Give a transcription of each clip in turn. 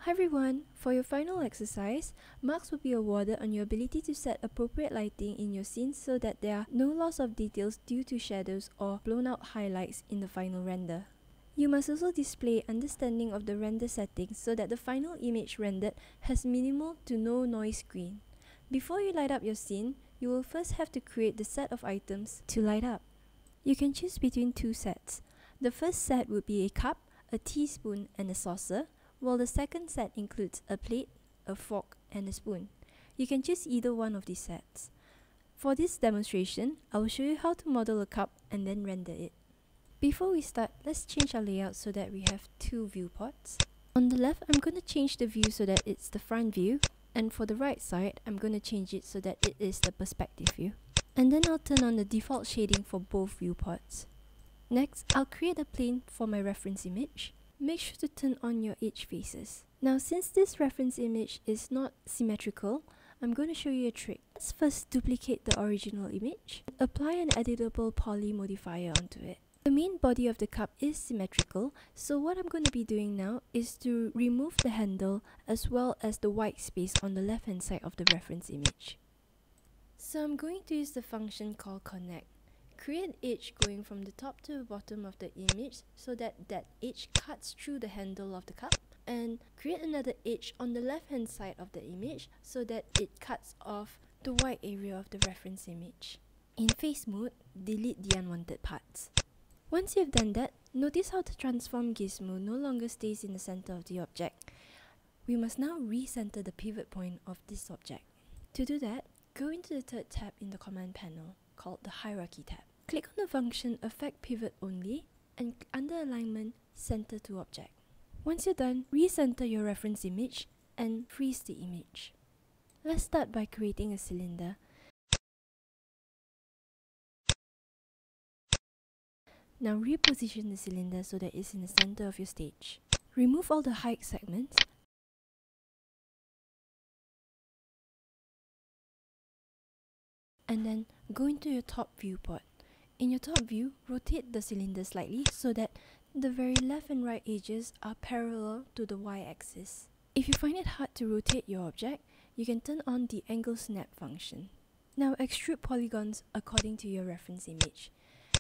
Hi everyone! For your final exercise, marks will be awarded on your ability to set appropriate lighting in your scenes so that there are no loss of details due to shadows or blown out highlights in the final render. You must also display understanding of the render settings so that the final image rendered has minimal to no noise screen. Before you light up your scene, you will first have to create the set of items to light up. You can choose between two sets. The first set would be a cup, a teaspoon, and a saucer, while the second set includes a plate, a fork, and a spoon. You can choose either one of these sets. For this demonstration, I will show you how to model a cup and then render it. Before we start, let's change our layout so that we have two viewports. On the left, I'm going to change the view so that it's the front view, and for the right side, I'm going to change it so that it is the perspective view. And then I'll turn on the default shading for both viewports. Next, I'll create a plane for my reference image. Make sure to turn on your edge faces. Now, since this reference image is not symmetrical, I'm going to show you a trick. Let's first duplicate the original image. Apply an editable poly modifier onto it. The main body of the cup is symmetrical, so what I'm going to be doing now is to remove the handle as well as the white space on the left hand side of the reference image. So I'm going to use the function called connect. Create an edge going from the top to the bottom of the image so that that edge cuts through the handle of the cup, and create another edge on the left hand side of the image so that it cuts off the white area of the reference image. In face mode, delete the unwanted parts. Once you've done that, notice how the transform gizmo no longer stays in the center of the object. We must now recenter the pivot point of this object. To do that, go into the third tab in the command panel, called the Hierarchy tab. Click on the function Affect Pivot Only and under Alignment, Center to Object. Once you're done, recenter your reference image and freeze the image. Let's start by creating a cylinder. Now reposition the cylinder so that it's in the center of your stage. Remove all the height segments and then go into your top viewport. In your top view, rotate the cylinder slightly so that the very left and right edges are parallel to the y-axis. If you find it hard to rotate your object, you can turn on the angle snap function. Now extrude polygons according to your reference image.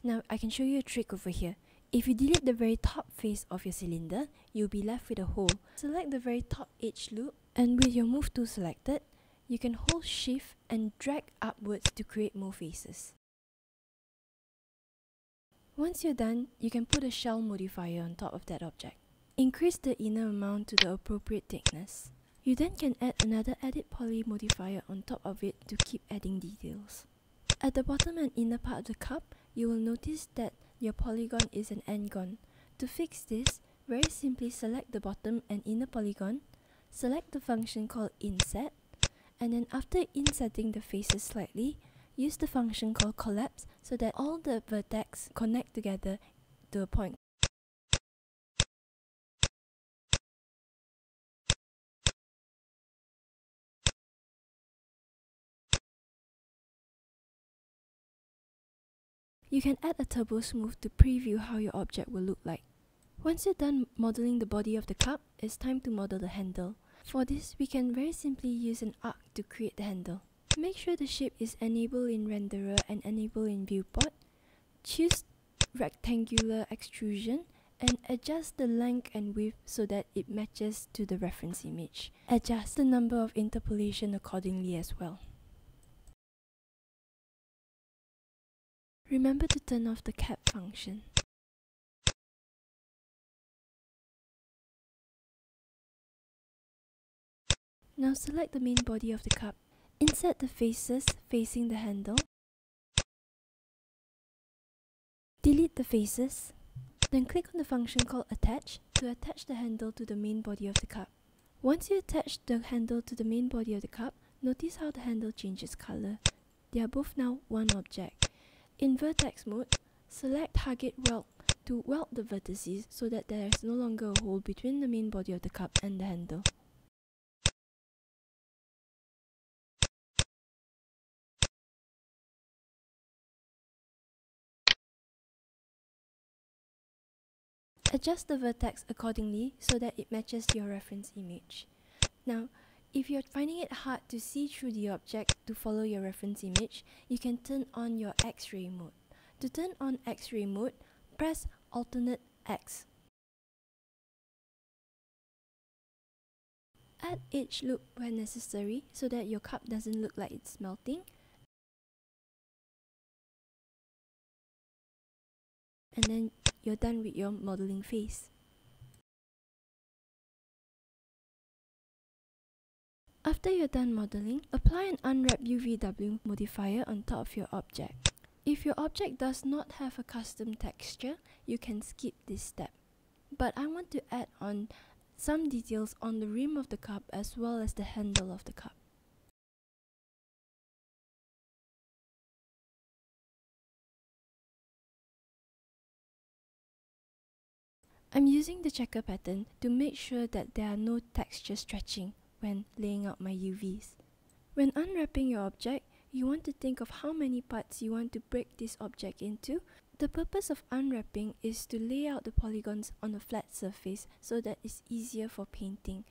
Now I can show you a trick over here. If you delete the very top face of your cylinder, you'll be left with a hole. Select the very top edge loop, and with your move tool selected, you can hold shift and drag upwards to create more faces. Once you're done, you can put a shell modifier on top of that object. Increase the inner amount to the appropriate thickness. You then can add another edit poly modifier on top of it to keep adding details. At the bottom and inner part of the cup, you will notice that your polygon is an n-gon. To fix this, very simply select the bottom and inner polygon, select the function called inset, and then after insetting the faces slightly, use the function called collapse so that all the vertex connect together to a point. You can add a turbo smooth to preview how your object will look like. Once you're done modeling the body of the cup, it's time to model the handle. For this, we can very simply use an arc to create the handle. Make sure the shape is enabled in renderer and enabled in viewport. Choose rectangular extrusion and adjust the length and width so that it matches to the reference image. Adjust the number of interpolation accordingly as well. Remember to turn off the cap function. Now select the main body of the cup. Insert the faces facing the handle. Delete the faces. Then click on the function called Attach to attach the handle to the main body of the cup. Once you attach the handle to the main body of the cup, notice how the handle changes color. They are both now one object. In vertex mode, select Target Weld to weld the vertices so that there is no longer a hole between the main body of the cup and the handle. Adjust the vertex accordingly so that it matches your reference image. Now, if you're finding it hard to see through the object to follow your reference image, you can turn on your X-ray mode. To turn on X-ray mode, press alternate X. Add edge loop when necessary so that your cup doesn't look like it's melting. And then you're done with your modeling phase. After you're done modeling, apply an unwrap UVW modifier on top of your object. If your object does not have a custom texture, you can skip this step. But I want to add on some details on the rim of the cup as well as the handle of the cup. I'm using the checker pattern to make sure that there are no texture stretching when laying out my UVs. When unwrapping your object, you want to think of how many parts you want to break this object into. The purpose of unwrapping is to lay out the polygons on a flat surface so that it's easier for painting.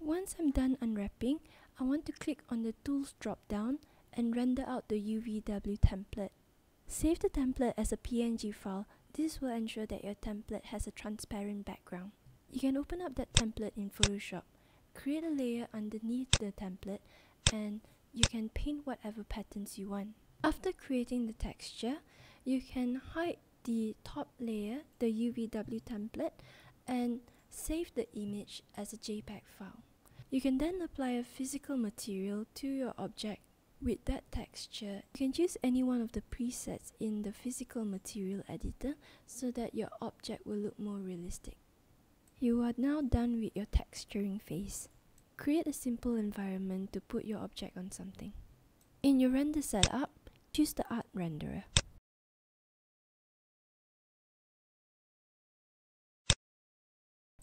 Once I'm done unwrapping, I want to click on the Tools drop-down and render out the UVW template. Save the template as a PNG file. This will ensure that your template has a transparent background. You can open up that template in Photoshop, create a layer underneath the template, and you can paint whatever patterns you want. After creating the texture, you can hide the top layer, the UVW template, and save the image as a JPEG file. You can then apply a physical material to your object with that texture. You can choose any one of the presets in the physical material editor so that your object will look more realistic. You are now done with your texturing phase. Create a simple environment to put your object on something. In your render setup, choose the art renderer.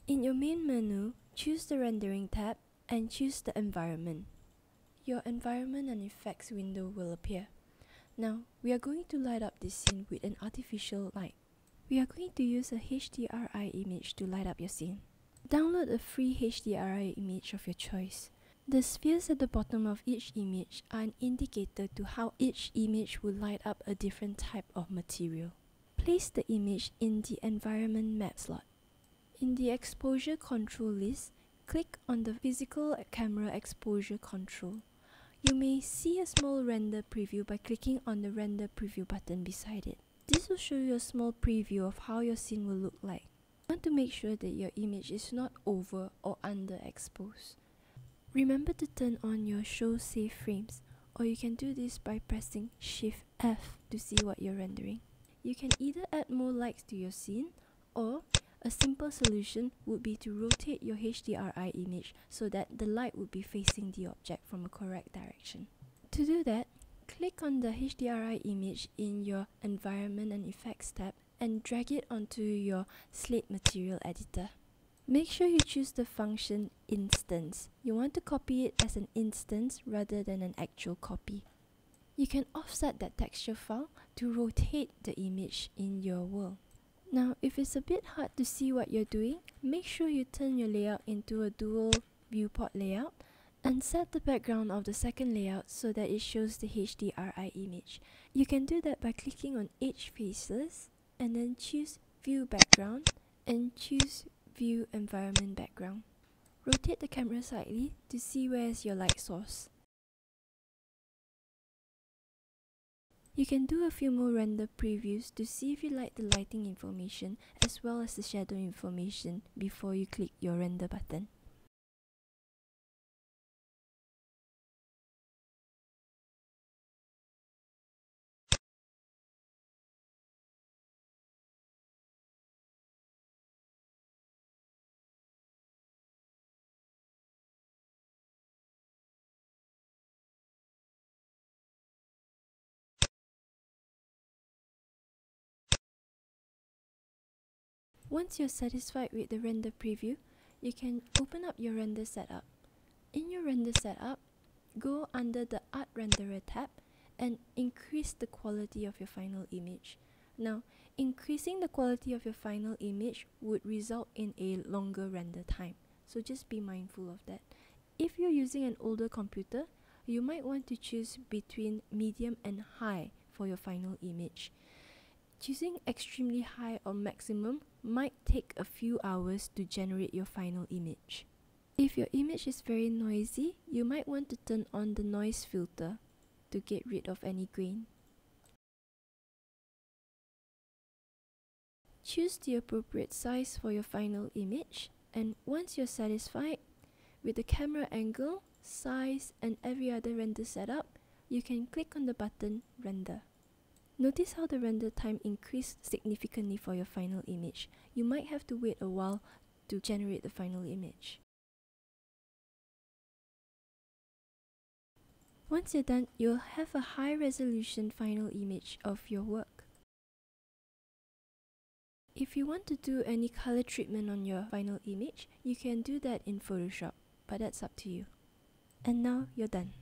In your main menu, choose the rendering tab and choose the environment. Your environment and effects window will appear. Now, we are going to light up this scene with an artificial light. We are going to use a HDRI image to light up your scene. Download a free HDRI image of your choice. The spheres at the bottom of each image are an indicator to how each image will light up a different type of material. Place the image in the environment map slot. In the exposure control list, click on the physical camera exposure control. You may see a small render preview by clicking on the render preview button beside it. This will show you a small preview of how your scene will look like. You want to make sure that your image is not over or underexposed. Remember to turn on your show save frames, or you can do this by pressing Shift F to see what you're rendering. You can either add more lights to your scene, or a simple solution would be to rotate your HDRI image so that the light would be facing the object from a correct direction. To do that, click on the HDRI image in your Environment and Effects tab and drag it onto your Slate Material Editor. Make sure you choose the function Instance. You want to copy it as an instance rather than an actual copy. You can offset that texture file to rotate the image in your world. Now, if it's a bit hard to see what you're doing, make sure you turn your layout into a dual viewport layout and set the background of the second layout so that it shows the HDRI image. You can do that by clicking on Edge Faces and then choose View Background and choose View Environment Background. Rotate the camera slightly to see where is your light source. You can do a few more render previews to see if you like the lighting information as well as the shadow information before you click your render button. Once you're satisfied with the render preview, you can open up your render setup. In your render setup, go under the Art Renderer tab and increase the quality of your final image. Now, increasing the quality of your final image would result in a longer render time, so just be mindful of that. If you're using an older computer, you might want to choose between medium and high for your final image. Choosing extremely high or maximum might take a few hours to generate your final image. If your image is very noisy, you might want to turn on the noise filter to get rid of any grain. Choose the appropriate size for your final image, and once you're satisfied with the camera angle, size, and every other render setup, you can click on the button Render. Notice how the render time increased significantly for your final image. You might have to wait a while to generate the final image. Once you're done, you'll have a high-resolution final image of your work. If you want to do any color treatment on your final image, you can do that in Photoshop, but that's up to you. And now you're done.